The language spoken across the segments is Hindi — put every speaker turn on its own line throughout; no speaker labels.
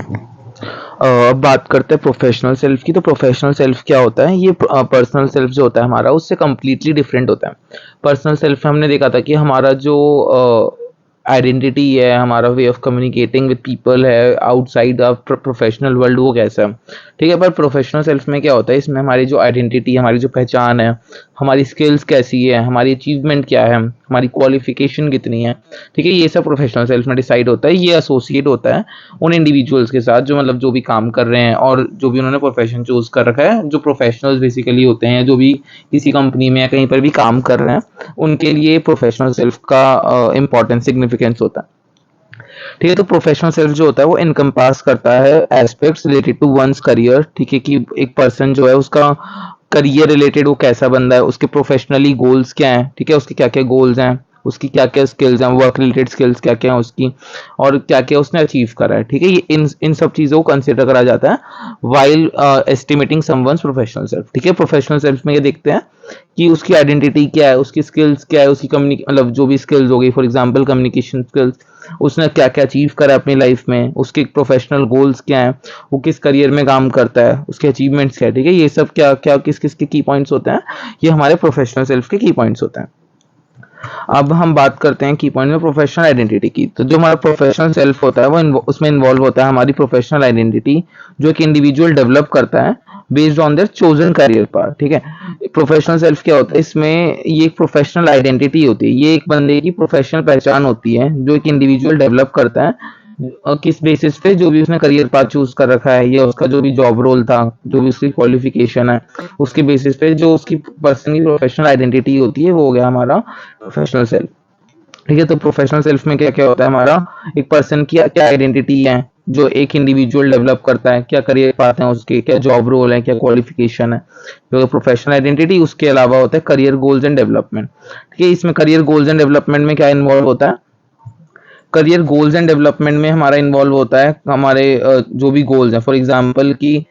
अब बात करते हैं प्रोफेशनल सेल्फ की। तो प्रोफेशनल सेल्फ क्या होता है? ये पर्सनल सेल्फ जो होता है हमारा, उससे कम्प्लीटली डिफरेंट होता है। पर्सनल सेल्फ में हमने देखा था कि हमारा जो आइडेंटिटी है, हमारा way of communicating with people है आउटसाइड ऑफ प्रोफेशनल वर्ल्ड, वो कैसा है, ठीक है। पर प्रोफेशनल सेल्फ में क्या होता है, इसमें हमारी जो आइडेंटिटी, हमारी जो पहचान है, हमारी स्किल्स कैसी है, हमारी अचीवमेंट क्या है, हमारी क्वालिफिकेशन कितनी है, ठीक है, ये सब प्रोफेशनल सेल्फ में डिसाइड होता है। ये एसोसिएट होता है उन इंडिविजुअल्स के साथ जो मतलब जो भी काम कर रहे हैं और जो भी उन्होंने प्रोफेशन चूज कर रखा है, जो प्रोफेशनल्स बेसिकली होते हैं, जो भी किसी कंपनी में या कहीं पर भी काम कर रहे हैं, उनके लिए प्रोफेशनल सेल्फ का इंपॉर्टेंस सिग्निफिकेंस होता है। ठीक है। तो प्रोफेशनल सेल्फ जो होता है वो इनकम्पास करता है aspects related to ones career, ठीक है, कि एक पर्सन जो है उसका करियर रिलेटेड वो कैसा बंदा है, उसके प्रोफेशनली गोल्स क्या हैं, ठीक है, उसके क्या क्या गोल्स हैं, उसकी क्या क्या स्किल्स हैं, वर्क रिलेटेड स्किल्स क्या क्या हैं उसकी, और क्या क्या उसने अचीव करा है, ठीक है। ये इन सब चीज़ों को कंसिडर करा जाता है while estimating someone's professional self, ठीक है। प्रोफेशनल सेल्फ में ये देखते हैं कि उसकी आइडेंटिटी क्या है, उसकी स्किल्स क्या है, उसकी मतलब जो भी स्किल्स हो गई, फॉर एग्जांपल कम्युनिकेशन स्किल्स, उसने क्या क्या अचीव करा अपनी लाइफ में, उसके प्रोफेशनल गोल्स क्या हैं, वो किस करियर में काम करता है, उसके अचीवमेंट्स क्या है, ठीक है। ये सब क्या क्या किस किस के की पॉइंट्स होते हैं, ये हमारे प्रोफेशनल सेल्फ के की पॉइंट्स होते हैं। अब हम बात करते हैं की पॉइंट में प्रोफेशनल आइडेंटिटी की। तो जो हमारा प्रोफेशनल सेल्फ होता है वो उसमें इन्वॉल्व होता है हमारी प्रोफेशनल आइडेंटिटी, जो एक इंडिविजुअल डेवलप करता है based on their chosen career path, ठीक है। प्रोफेशनल सेल्फ क्या होता है, इसमें ये एक प्रोफेशनल आइडेंटिटी होती है, ये एक बंदे की प्रोफेशनल पहचान होती है जो एक इंडिविजुअल डेवलप करता है और किस बेसिस पे, जो भी उसने करियर पाथ चूज कर रखा है या उसका जो भी जॉब रोल था, जो भी उसकी क्वालिफिकेशन है, उसके बेसिस पे जो उसकी पर्सन की प्रोफेशनल आइडेंटिटी होती है, वो हो गया हमारा प्रोफेशनल सेल्फ, ठीक है। तो प्रोफेशनल सेल्फ में क्या क्या होता है हमारा, एक पर्सन की क्या आइडेंटिटी है जो एक इंडिविजुअल डेवलप करता है, क्या करियर पाथ है उसके, क्या जॉब रोल है, क्या क्वालिफिकेशन है, जो प्रोफेशनल आइडेंटिटी। उसके अलावा होता है करियर गोल्स एंड डेवलपमेंट, ठीक है। इसमें करियर गोल्स एंड डेवलपमेंट में क्या इन्वॉल्व होता है, करियर गोल्स एंड डेवलपमेंट में हमारा इन्वॉल्व होता है हमारे जो भी गोल्स हैं, फॉर एग्जांपल कि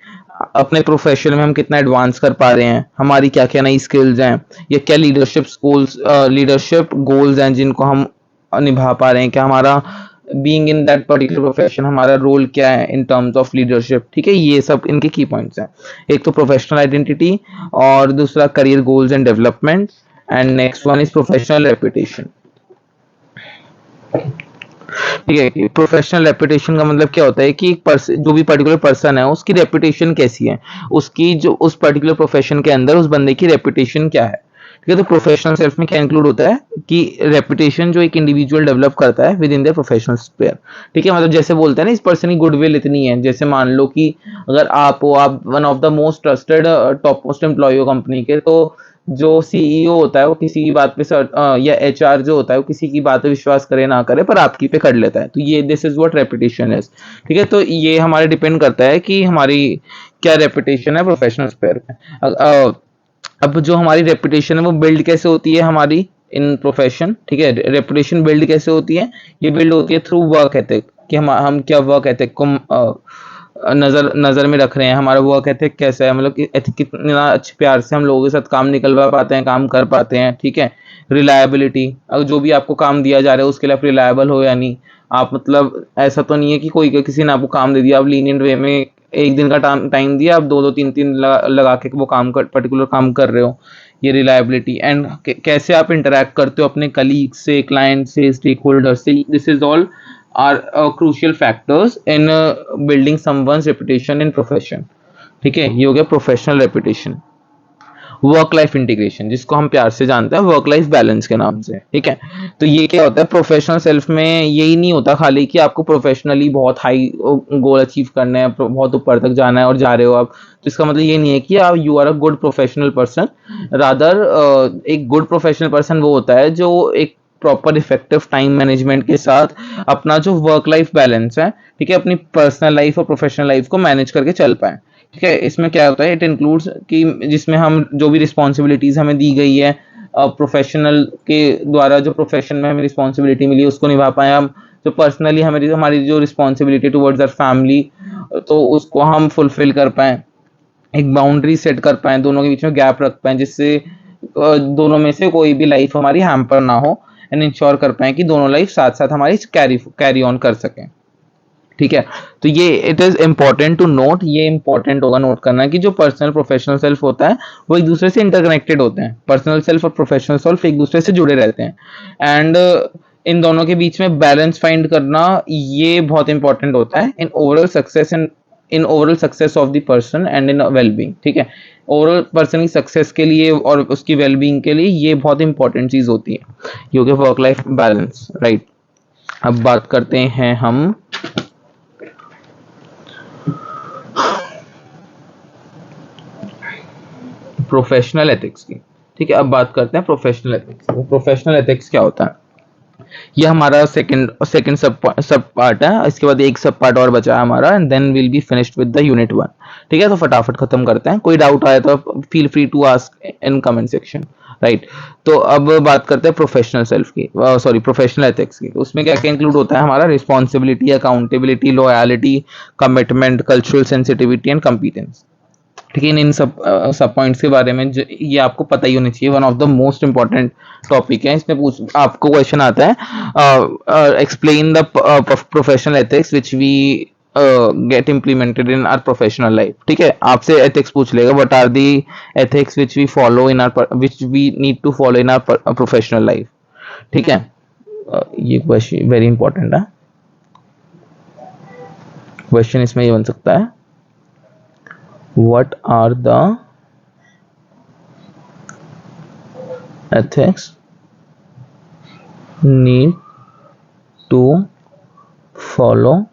अपने प्रोफेशन में हम कितना एडवांस कर पा रहे हैं, हमारी क्या क्या नई स्किल्स हैं, या क्या लीडरशिप गोल्स हैं जिनको हम निभा पा रहे हैं, क्या हमारा being in that particular profession हमारा रोल क्या है इन टर्म्स ऑफ लीडरशिप, ठीक है। ये सब इनके की पॉइंट्स हैं, एक तो प्रोफेशनल आइडेंटिटी और दूसरा career goals and development, and next one is professional reputation, ठीक है। प्रोफेशनल रेपुटेशन का मतलब क्या होता है कि एक जो भी पर्टिकुलर पर्सन है उसकी रेपुटेशन कैसी है, उसकी जो उस पर्टिकुलर प्रोफेशन के अंदर उस बंदे की रेपुटेशन क्या है, ठीक है। तो प्रोफेशनल सेल्फ में क्या इंक्लूड होता है कि रेपुटेशन जो एक इंडिविजुअल डेवलप करता है with in their professional sphere, ठीक है। मतलब जैसे बोलते हैं ना, इस पर्सन की गुडविल इतनी है, जैसे मान लो कि अगर आप हो, आप one of the most trusted top most employee हो कंपनी के, तो जो सीईओ होता है वो किसी की बात पे या एचआर जो होता है वो किसी की बात पे विश्वास करे ना करे पर आपकी पे कर लेता है, तो ये this is what reputation is, ठीक है। तो ये हमारे डिपेंड करता है कि हमारी क्या रेपुटेशन है प्रोफेशनल स्फीयर में। अब जो हमारी रेपुटेशन है वो बिल्ड कैसे होती है हमारी इन प्रोफेशन, ठीक है। रेपुटेशन बिल्ड कैसे होती है, ये बिल्ड होती है थ्रू वर्क एथिक, कि हम क्या वर्क एथिक को नजर में रख रहे हैं, हमारा वर्क एथिक कैसा है, मतलब कि एथिक कितना अच्छे प्यार से हम लोगों के साथ काम निकलवा पाते हैं, काम कर पाते हैं, ठीक है। रिलायबिलिटी, अगर जो भी आपको काम दिया जा रहा है उसके लिए आप रिलायबल हो या नहीं, आप मतलब ऐसा तो नहीं है कि कोई किसी ने आपको काम दे दिया, आप लीनियंट वे में एक दिन का टाइम दिया, आप दो दो तीन तीन लगा के वो पर्टिकुलर काम कर रहे हो, ये रिलायबिलिटी। एंड कैसे आप इंटरेक्ट करते हो अपने कलीग से, क्लाइंट से, स्टेक होल्डर से, this is all are crucial factors in building someone's reputation in profession, ठीक है। ये हो गया professional reputation. Work life integration, जिसको हम प्यार से जानते हैं वर्क लाइफ बैलेंस के नाम से, ठीक है। तो ये क्या होता है प्रोफेशनल सेल्फ में, यही नहीं होता खाली कि आपको प्रोफेशनली बहुत हाई गोल अचीव करना है, बहुत ऊपर तक जाना है और जा रहे हो आप, तो इसका मतलब ये नहीं है कि आप you are a good professional person. Rather एक गुड प्रोफेशनल पर्सन वो होता है जो एक प्रॉपर इफेक्टिव टाइम मैनेजमेंट के साथ अपना जो वर्क लाइफ बैलेंस है, ठीक है, अपनी पर्सनल लाइफ और प्रोफेशनल लाइफ को मैनेज करके चल पाए, ठीक है। इसमें क्या होता है, इट इंक्लूड्स कि जिसमें हम जो भी रिस्पॉन्सिबिलिटीज हमें दी गई है प्रोफेशनल के द्वारा, जो प्रोफेशन में हमें रिस्पॉन्सिबिलिटी मिली उसको निभा पाए हम, जो पर्सनली हमें हमारी जो रिस्पॉन्सिबिलिटी टुवर्ड्स आवर फैमिली, तो उसको हम फुलफिल कर पाए, एक बाउंड्री सेट कर पाए, दोनों के बीच में गैप रख पाए, जिससे दोनों में से कोई भी लाइफ हमारी हैम्पर ना हो, एंड इंश्योर कर पाए कि दोनों लाइफ साथ साथ हमारी कैरी ऑन कर सकें, ठीक है। तो ये it is important to note, ये इंपॉर्टेंट होगा नोट करना कि जो पर्सनल प्रोफेशनल सेल्फ होता है वो एक दूसरे से इंटरकनेक्टेड होते हैं। पर्सनल सेल्फ और प्रोफेशनल सेल्फ एक दूसरे से जुड़े रहते हैं, एंड इन दोनों के बीच में बैलेंस फाइंड करना ये बहुत इंपॉर्टेंट होता है in overall success and in overall success of the person and in wellbeing. ठीक है, ओवरऑल पर्सन की सक्सेस के लिए और उसकी वेलबींग के लिए ये बहुत इंपॉर्टेंट चीज होती है, ये हो गया वर्क लाइफ बैलेंस, राइट। अब बात करते हैं हम प्रोफेशनल एथिक्स की। ठीक है, अब बात करते हैं प्रोफेशनल एथिक्स। प्रोफेशनल एथिक्स क्या होता है? ये हमारा सेकंड सब पार्ट है। इसके बाद एक सब पार्ट और बचा है हमारा, and then will be finished with the unit 1। ठीक है, तो फटाफट खत्म करते हैं। कोई डाउट आए तो feel free to ask in comment section, right. तो अब बात करते हैं प्रोफेशनल सेल्फ की, सॉरी प्रोफेशनल एथिक्स की। उसमें क्या क्या इंक्लूड होता है हमारा? Responsibility, accountability, loyalty, commitment, cultural sensitivity and competence. ठीक है, इन सब पॉइंट्स के बारे में ये आपको पता ही होना चाहिए। One of the most important topic है। इसमें आपको क्वेश्चन आता है, explain the professional ethics which we get implemented in our professional life. ठीक है, आपसे एथिक्स पूछ लेगा, what are the ethics which we follow in our which we need to follow in our professional life. ठीक है, ये क्वेश्चन वेरी इंपॉर्टेंट है। क्वेश्चन इसमें ये बन सकता है, what are the ethics need to follow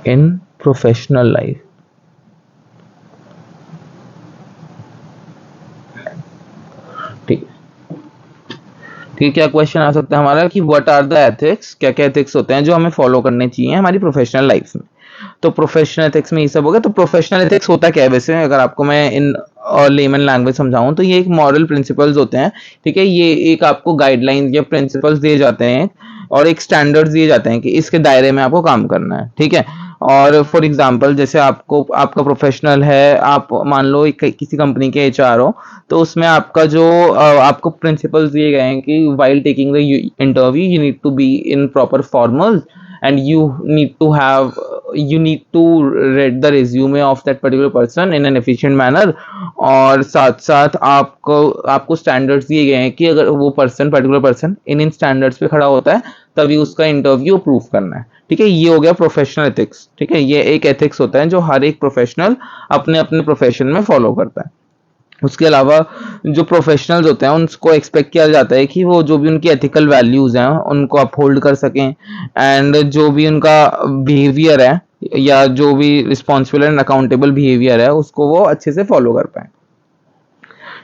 in professional life? ठीक, ठीक, क्या क्वेश्चन आ सकता है हमारा कि व्हाट आर द एथिक्स, क्या क्या एथिक्स होते हैं जो हमें फॉलो करने चाहिए हमारी प्रोफेशनल लाइफ में। तो प्रोफेशनल एथिक्स में ये सब हो गया। तो प्रोफेशनल एथिक्स होता क्या है वैसे, अगर आपको मैं इन लेमन लैंग्वेज समझाऊं तो ये एक मॉरल प्रिंसिपल्स होते हैं। ठीक है, ये एक आपको गाइडलाइंस या प्रिंसिपल्स दिए जाते हैं और एक स्टैंडर्ड्स दिए जाते हैं कि इसके दायरे में आपको काम करना है। ठीक है, और फॉर एग्जांपल जैसे आपको आपका प्रोफेशनल है, आप मान लो किसी कंपनी के एचआर हो, तो उसमें आपका जो आपको प्रिंसिपल्स दिए गए हैं कि while taking the interview you need to be in proper formals and you need to read the resume of that particular person in an efficient manner। और साथ साथ आपको स्टैंडर्ड्स दिए गए हैं कि अगर वो पर्टिकुलर पर्सन इन स्टैंडर्ड्स पे खड़ा होता है तभी उसका इंटरव्यू अप्रूव करना है। ठीक है, ये हो गया प्रोफेशनल एथिक्स। ठीक है, ये एक एथिक्स होता है जो हर एक प्रोफेशनल अपने अपने प्रोफेशन में फॉलो करता है। उसके अलावा जो प्रोफेशनल्स होते हैं उनको एक्सपेक्ट किया जाता है कि वो जो भी उनकी एथिकल वैल्यूज हैं उनको अपहोल्ड कर सकें, एंड जो भी उनका बिहेवियर है या जो भी रिस्पॉन्सिबल एंड अकाउंटेबल बिहेवियर है उसको वो अच्छे से फॉलो कर पाए।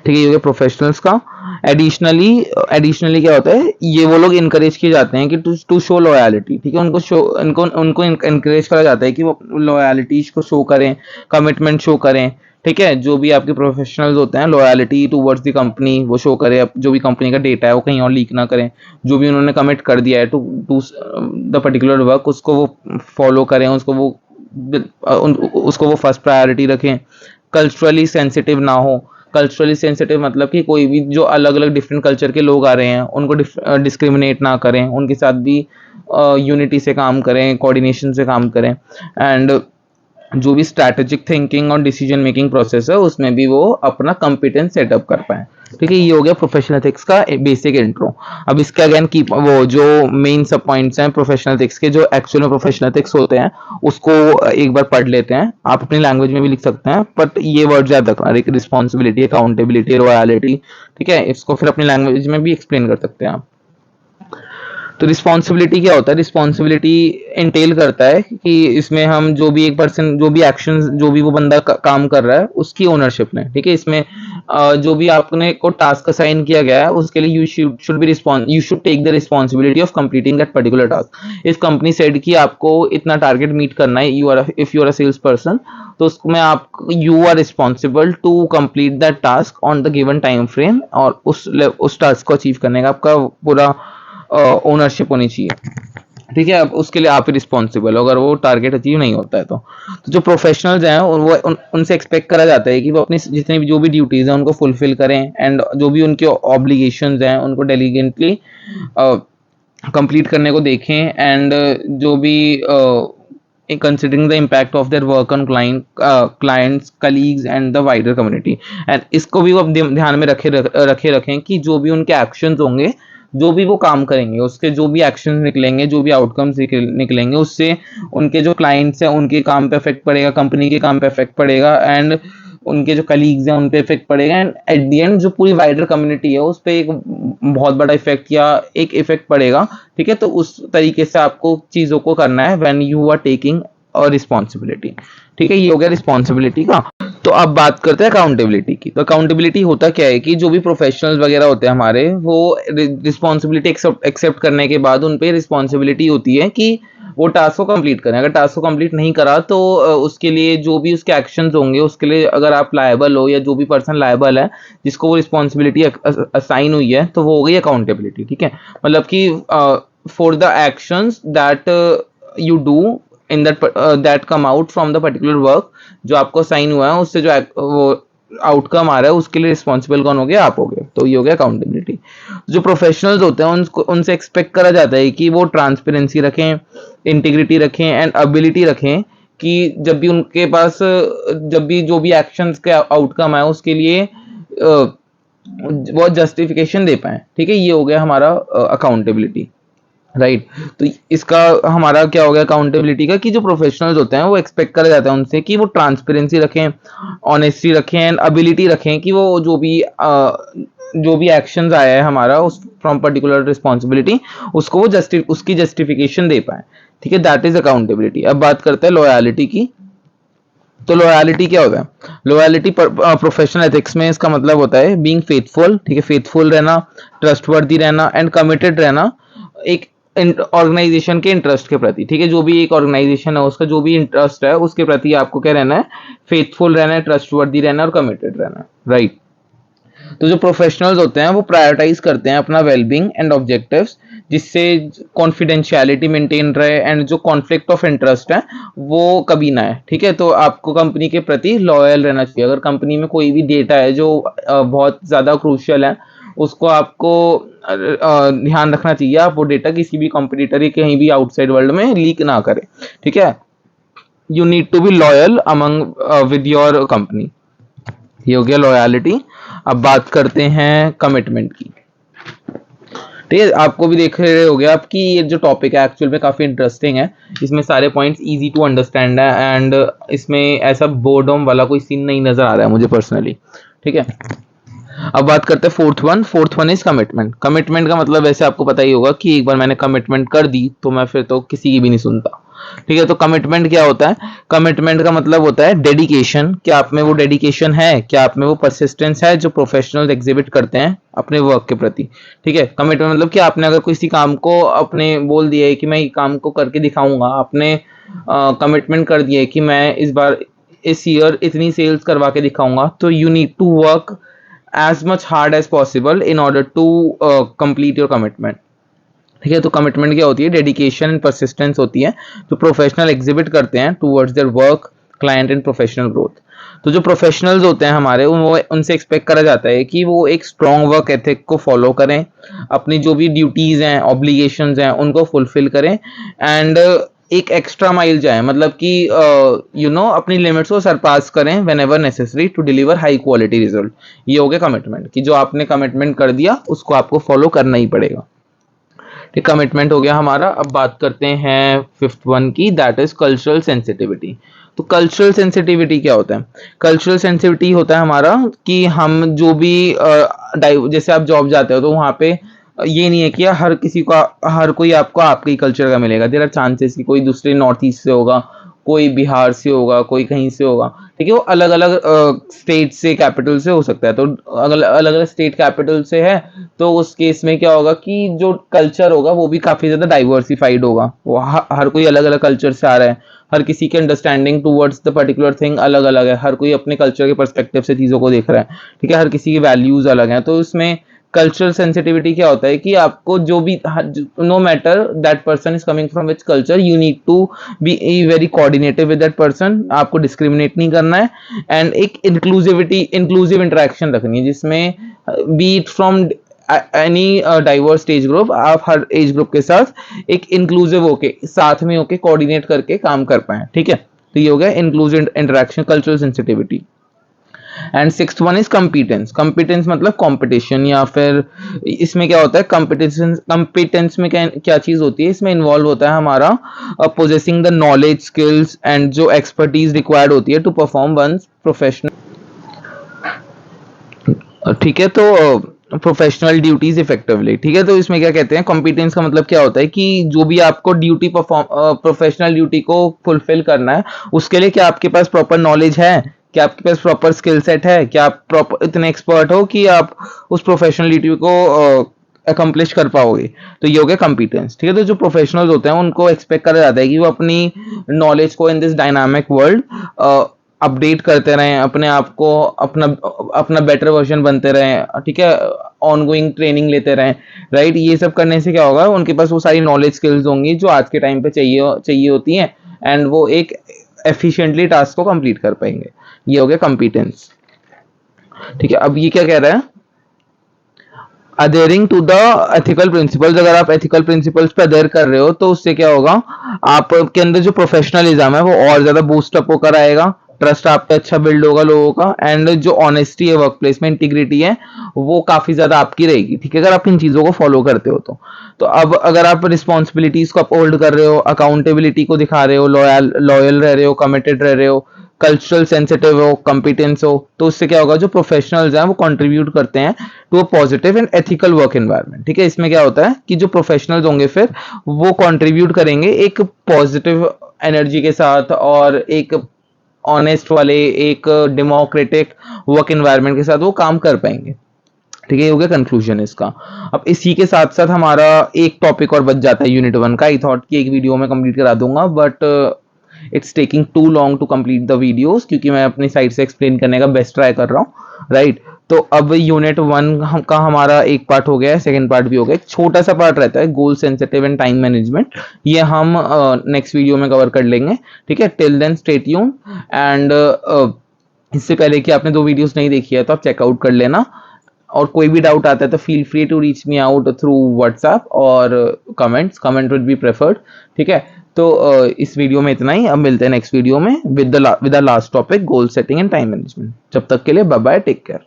ठीक है, ये हो गया प्रोफेशनल्स का। एडिशनली क्या होता है, ये वो लोग इनकरेज किए जाते हैं कि टू शो लॉयलिटी। ठीक है, उनको इनकरेज करा जाता है कि वो लॉयलिटी को शो करें, कमिटमेंट शो करें। ठीक है, जो भी आपके प्रोफेशनल्स होते हैं लॉयलिटी टूवर्ड्स द कंपनी वो शो करें, जो भी कंपनी का डेटा है वो कहीं और लीक ना करें, जो भी उन्होंने कमिट कर दिया है टू द पर्टिकुलर वर्क उसको वो फॉलो करें, उसको वो फर्स्ट प्रायोरिटी रखें। कल्चरली सेंसिटिव ना हो। कल्चरली सेंसिटिव मतलब कि कोई भी जो अलग अलग डिफरेंट कल्चर के लोग आ रहे हैं उनको डिस्क्रिमिनेट ना करें, उनके साथ भी यूनिटी से काम करें, कोऑर्डिनेशन से काम करें, एंड जो भी स्ट्रैटेजिक थिंकिंग और डिसीजन मेकिंग प्रोसेस है उसमें भी वो अपना कॉम्पिटेंस सेटअप कर पाए। ठीक है, ये हो गया प्रोफेशनल एथिक्स का बेसिक इंट्रो। अब इसके अगेन की वो जो मेन सब पॉइंट्स हैं प्रोफेशनल एथिक्स के, जो एक्चुअल में प्रोफेशनल एथिक्स होते हैं उसको एक बार पढ़ लेते हैं। आप अपनी लैंग्वेज में भी लिख सकते हैं बट ये वर्ड याद रखना, रिस्पॉन्सिबिलिटी, अकाउंटेबिलिटी, रॉयलिटी। ठीक है, इसको फिर अपनी लैंग्वेज में भी एक्सप्लेन कर सकते हैं आप। तो रिस्पॉन्सिबिलिटी क्या होता है? रिस्पॉन्सिबिलिटी इंटेल करता है कि इसमें हम जो भी एक पर्सन जो भी एक्शन जो भी वो बंदा काम कर रहा है उसकी ओनरशिप लें। ठीक है, इसमें जो भी आपने को टास्क असाइन किया गया है उसके लिए you should take the responsibility of completing that particular task. इस कंपनी सेड कि आपको इतना टारगेट मीट करना है, if you are a sales person, तो उसमें आप you are responsible to complete that task on the given time frame, और उस टास्क को अचीव करने का आपका पूरा ओनरशिप होनी चाहिए। ठीक है, अब उसके लिए आप ही रिस्पॉन्सिबल हो अगर वो टारगेट अचीव नहीं होता है तो जो प्रोफेशनल्स हैं वो उनसे एक्सपेक्ट करा जाता है कि वो अपनी जितनी भी जो भी ड्यूटीज हैं उनको फुलफिल करें, एंड जो भी उनके ऑब्लिगेशंस हैं उनको डेलीगेंटली कंप्लीट करने को देखें, एंड जो भी considering the impact of their work on clients, colleagues and the wider community. And इसको भी वो ध्यान में रखें कि जो भी उनके एक्शंस होंगे, जो भी वो काम करेंगे, उसके जो भी एक्शंस निकलेंगे, जो भी आउटकम्स निकलेंगे, उससे उनके जो क्लाइंट्स हैं उनके काम पे इफेक्ट पड़ेगा, कंपनी के काम पे इफेक्ट पड़ेगा, एंड उनके जो कलीग्स हैं उन पे इफेक्ट पड़ेगा, एंड एट द एंड जो पूरी वाइडर कम्युनिटी है उस पर एक बहुत बड़ा इफेक्ट या एक इफेक्ट पड़ेगा। ठीक है, तो उस तरीके से आपको चीज़ों को करना है when you are taking a responsibility. ठीक है, ये हो गया रिस्पॉन्सिबिलिटी का। तो अब बात करते हैं अकाउंटेबिलिटी की। तो अकाउंटेबिलिटी होता क्या है कि जो भी प्रोफेशनल्स वगैरह होते हैं हमारे, वो रिस्पॉन्सिबिलिटी एक्सेप्ट करने के बाद उन पे रिस्पॉन्सिबिलिटी होती है कि वो टास्क को कंप्लीट करें। अगर टास्क को कंप्लीट नहीं करा तो उसके लिए जो भी उसके एक्शंस होंगे, उसके लिए अगर आप लायबल हो या जो भी पर्सन लायबल है जिसको वो रिस्पॉन्सिबिलिटी असाइन हुई है, तो वो हो गई अकाउंटेबिलिटी। ठीक है, मतलब कि for the actions that you do in that come out from the particular work, जो आपको साइन हुआ है उससे जो वो आउटकम आ रहा है उसके लिए रिस्पॉन्सिबल कौन हो गया, आप हो गए। तो ये हो गया अकाउंटेबिलिटी। जो प्रोफेशनल्स होते हैं उनको उनसे एक्सपेक्ट करा जाता है कि वो ट्रांसपेरेंसी रखें, इंटीग्रिटी रखें एंड एबिलिटी रखें कि जब भी उनके पास जब भी जो भी एक्शंस के आउटकम है उसके लिए वो जस्टिफिकेशन दे पाए। ठीक है, ये हो गया हमारा अकाउंटेबिलिटी, राइट। तो इसका हमारा क्या हो गया अकाउंटेबिलिटी का, कि जो प्रोफेशनल्स होते हैं वो एक्सपेक्ट करा जाता है उनसे कि वो ट्रांसपेरेंसी रखें, ऑनेस्टी रखें एंड एबिलिटी रखें कि वो जो भी एक्शंस आया है हमारा उस फ्रॉम पर्टिकुलर रिस्पॉन्सिबिलिटी, उसको वो उसकी जस्टिफिकेशन दे पाए। ठीक है, दैट इज अकाउंटेबिलिटी। अब बात करते हैं लॉयलिटी की। तो लॉयलिटी क्या होता है? लॉयलिटी प्रोफेशनल एथिक्स में इसका मतलब होता है बीइंग फेथफुल। ठीक है, फेथफुल रहना, ट्रस्टवर्दी रहना एंड कमिटेड रहना एक ऑर्गेनाइजेशन के इंटरेस्ट के प्रति। ठीक है, जो भी एक ऑर्गेनाइजेशन है उसका जो भी इंटरेस्ट है उसके प्रति आपको क्या रहना है, फेथफुल रहना है, ट्रस्टवर्दी रहना है और कमिटेड रहना है, राइट। तो जो प्रोफेशनल्स होते हैं वो प्रायोरिटाइज करते हैं अपना वेलबींग एंड ऑब्जेक्टिव्स, जिससे कॉन्फिडेंशियलिटी मेंटेन रहे एंड जो कॉन्फ्लिक्ट ऑफ इंटरेस्ट है वो कभी ना है। ठीक है, तो आपको कंपनी के प्रति लॉयल रहना चाहिए। अगर कंपनी में कोई भी डेटा है जो बहुत ज़्यादा क्रूशियल है, उसको आपको ध्यान रखना चाहिए, आप वो डेटा किसी भी कॉम्पिटिटर या कहीं भी आउटसाइड वर्ल्ड में लीक ना करें। ठीक है, you need to be loyal among with your company. ये हो गया लॉयलिटी। अब बात करते हैं कमिटमेंट की। ठीक है, आपको भी देख रहे हो गया आपकी ये जो टॉपिक है एक्चुअल में काफ़ी इंटरेस्टिंग है। इसमें सारे पॉइंट्स इजी टू अंडरस्टैंड है एंड इसमें ऐसा बोर्डम वाला कोई सीन नहीं नज़र आ रहा है मुझे पर्सनली। ठीक है, अब बात करते हैं fourth one is commitment. Commitment का मतलब वैसे आपको पता ही होगा कि एक बार मैंने कमिटमेंट कर दी तो मैं फिर तो किसी की भी नहीं सुनता। ठीक है, तो कमिटमेंट क्या होता है? कमिटमेंट का मतलब होता है डेडिकेशन। क्या आप में वो डेडिकेशन है, क्या आप में वो परसिस्टेंस है जो प्रोफेशनल्स एग्जिबिट करते हैं अपने वर्क के प्रति। ठीक है, कमिटमेंट मतलब कि आपने अगर किसी काम को अपने बोल दिया है कि मैं ये काम को करके दिखाऊंगा, आपने कमिटमेंट कर दिया है कि मैं इस ईयर इतनी सेल्स करवा के दिखाऊंगा, तो you need to work as much hard as possible in order to complete your commitment। ठीक है, तो कमिटमेंट क्या होती है? डेडिकेशन एंड परसिस्टेंस होती है जो प्रोफेशनल एग्जिबिट करते हैं towards their work, client and professional growth. तो जो प्रोफेशनल्स होते हैं हमारे वो उनसे एक्सपेक्ट करा जाता है कि वो एक स्ट्रॉन्ग वर्क एथिक को फॉलो करें, अपनी जो भी ड्यूटीज़ हैं, ऑब्लिगेशंस हैं, उनको फुलफिल करें एंड एक एक्स्ट्रा माइल जाए, मतलब कि अपनी लिमिट्स को सरपास करें whenever necessary to deliver high quality result. ये हो गया कमिटमेंट, कि जो आपने कमिटमेंट कर दिया उसको आपको फॉलो करना ही पड़ेगा। ठीक, कमिटमेंट हो गया हमारा। अब बात करते हैं फिफ्थ वन की, दैट इज कल्चरल सेंसिटिविटी। तो कल्चरल सेंसिटिविटी क्या होता है? कल्चरल सेंसिटिविटी होता है हमारा कि हम जो भी जैसे आप जॉब जाते हो तो वहाँ पे ये नहीं है कि हर कोई आपको आपके ही कल्चर का मिलेगा। देयर आर चांसेस कि कोई दूसरे नॉर्थ ईस्ट से होगा, कोई बिहार से होगा, कोई कहीं से होगा। ठीक है, वो अलग अलग स्टेट से, कैपिटल से हो सकता है। तो अगर अलग अलग स्टेट कैपिटल से है तो उस केस में क्या होगा कि जो कल्चर होगा वो भी काफ़ी ज़्यादा डाइवर्सिफाइड होगा। वो हर कोई अलग अलग कल्चर से आ रहा है, हर किसी के understanding towards the particular thing अलग अलग है, हर कोई अपने कल्चर के पर्सपेक्टिव से चीज़ों को देख रहा है। ठीक है, हर किसी की वैल्यूज़ अलग हैं। तो इसमें कल्चरल सेंसिटिविटी क्या होता है कि आपको जो भी, no matter that person is coming from which culture, you need to be very coordinative with that person. आपको डिस्क्रिमिनेट नहीं करना है एंड एक इंक्लूसिव इंटरेक्शन रखनी है जिसमें B it from any diverse age group, आप हर एज ग्रुप के साथ एक इंक्लूसिव होके, साथ में होके कोऑर्डिनेट करके काम कर पाए, ठीक है। तो ये हो गया inclusive interaction, cultural sensitivity. And sixth one is competence. Competence मतलब कंपटीशन, या फिर इसमें क्या होता है, कंपिटेशन, कंपिटेंस में क्या क्या चीज होती है, इसमें इन्वॉल्व होता है हमारा possessing the knowledge, skills and जो एक्सपर्टीज रिक्वायर्ड होती है टू परफॉर्म वंस प्रोफेशनल, ठीक है। तो प्रोफेशनल ड्यूटीज इफेक्टिवली, ठीक है। तो इसमें क्या कहते हैं, कॉम्पिटेंस का मतलब क्या होता है कि जो भी आपको ड्यूटी परफॉर्म, प्रोफेशनल ड्यूटी को फुलफिल करना है, उसके लिए क्या आपके पास प्रॉपर नॉलेज है, क्या आपके पास प्रॉपर स्किल सेट है, क्या आप प्रॉपर इतने एक्सपर्ट हो कि आप उस प्रोफेशनल ड्यूटी को अकम्प्लिश कर पाओगे। तो ये हो गया कॉम्पिटेंस, ठीक है। तो जो प्रोफेशनल्स होते हैं उनको एक्सपेक्ट करा जाता है कि वो अपनी नॉलेज को in this dynamic world update करते रहें, अपने आप को अपना अपना बेटर वर्जन बनते रहें, ठीक है, ऑनगोइंग ट्रेनिंग लेते रहें, राइट। ये सब करने से क्या होगा, उनके पास वो सारी नॉलेज स्किल्स होंगी जो आज के टाइम पे चाहिए होती हैं, एंड वो एक एफिशिएंटली टास्क को कंप्लीट कर पाएंगे। ये हो गया कॉम्पिटेंस, ठीक है। अब ये क्या कह रहा है, adhering to the ethical principles. अगर आप एथिकल प्रिंसिपल्स पे अधेर कर रहे हो तो उससे क्या होगा, आपके अंदर जो प्रोफेशनलिज्म है वो और ज्यादा बूस्ट अप होकर आएगा, ट्रस्ट आप पे अच्छा बिल्ड होगा लोगों का, एंड जो ऑनेस्टी है वर्क प्लेस में, इंटीग्रिटी है, वो काफी ज्यादा आपकी रहेगी, ठीक है, अगर आप इन चीजों को फॉलो करते हो तो अब अगर आप रिस्पॉन्सिबिलिटीज को अपहोल्ड कर रहे हो, अकाउंटेबिलिटी को दिखा रहे हो, लॉयल लॉयल रह रहे हो, कमिटेड रह रहे हो, कल्चरल सेंसिटिव हो, कॉम्पिटेंस हो, तो उससे क्या होगा, जो प्रोफेशनल्स हैं वो कंट्रीब्यूट करते हैं to a positive and ethical work environment, ठीक है। इसमें क्या होता है कि जो प्रोफेशनल्स होंगे फिर वो कंट्रीब्यूट करेंगे एक पॉजिटिव एनर्जी के साथ और एक ऑनेस्ट वाले, एक डेमोक्रेटिक वर्क एनवायरनमेंट के साथ वो काम कर पाएंगे, ठीक है। ये हो गया कंक्लूजन इसका। अब इसी के साथ साथ हमारा एक टॉपिक और बच जाता है यूनिट 1 का। आई थॉट कि एक वीडियो में कंप्लीट करा दूंगा, but it's taking too long to complete the videos, क्योंकि मैं अपनी साइड से एक्सप्लेन करने का बेस्ट ट्राई कर रहा हूँ, राइट। तो अब यूनिट 1 का हमारा एक पार्ट हो गया है, सेकंड पार्ट भी हो गया। एक छोटा सा पार्ट रहता है गोल सेंसिटिव एंड टाइम मैनेजमेंट, ये हम नेक्स्ट वीडियो में कवर कर लेंगे, ठीक है। Till then stay tuned, and इससे पहले कि आपने 2 वीडियोस नहीं देखी है तो आप चेकआउट कर लेना, और कोई भी डाउट आता है तो feel free to reach me out through WhatsApp और कमेंट वुड बी प्रेफर्ड, ठीक है। तो इस वीडियो में इतना ही, अब मिलते हैं नेक्स्ट वीडियो में with the last topic, goal setting and time management. जब तक के लिए बाय बाय, टेक केयर।